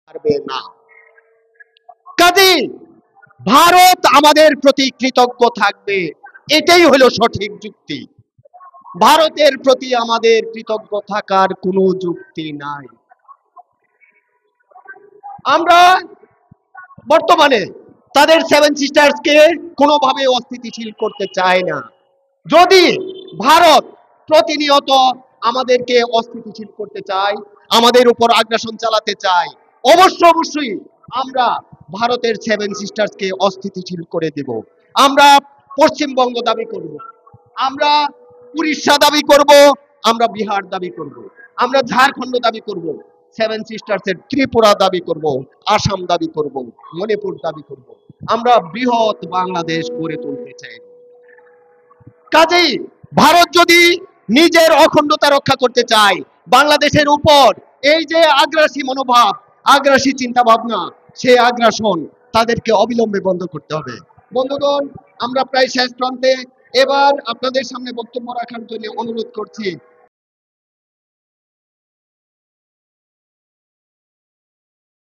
পারবে না। কাজেই ভারত আমাদের প্রতি কৃতজ্ঞ থাকবে, এটাই হলো সঠিক যুক্তি। ভারতের প্রতি আমাদের কৃতজ্ঞ থাকার কোনো যুক্তি নাই। আমরা বর্তমানে তাদের সেভেন সিস্টার্সকে কোনোভাবে অস্থিতিশীল করতে চায় না। যদি ভারত প্রতিনিয়ত আমাদেরকে অস্থিতিশীল করতে চায়, আমাদের উপর আগ্রাসন চালাতে চায়, অবশ্যই আমরা ভারতের সেভেন সিস্টার্সকে অস্থিতিশীল করে দেব। আমরা পশ্চিমবঙ্গ দাবি করব, আমরা উড়িষ্যা দাবি করব, আমরা বিহার দাবি করব, আমরা ঝাড়খণ্ড দাবি করব, সেভেন সিস্টার্সের ত্রিপুরা দাবি করব, আসাম দাবি করব, মণিপুর দাবি করব। আমরা বৃহৎ বাংলাদেশ গড়ে তুলতে চাই। কাজেই ভারত যদি নিজের অখণ্ডতা রক্ষা করতে চায়, বাংলাদেশের উপর এই যে আগ্রাসী মনোভাব, আগ্রাসী চিন্তা ভাবনা, সেই আগ্রাসন তাদেরকে অবিলম্বে বন্ধ করতে হবে। বন্ধুগণ, আমরা প্রায় শেষ প্রান্তে। এবার আপনাদের সামনে বক্তব্য রাখার জন্য অনুরোধ করছি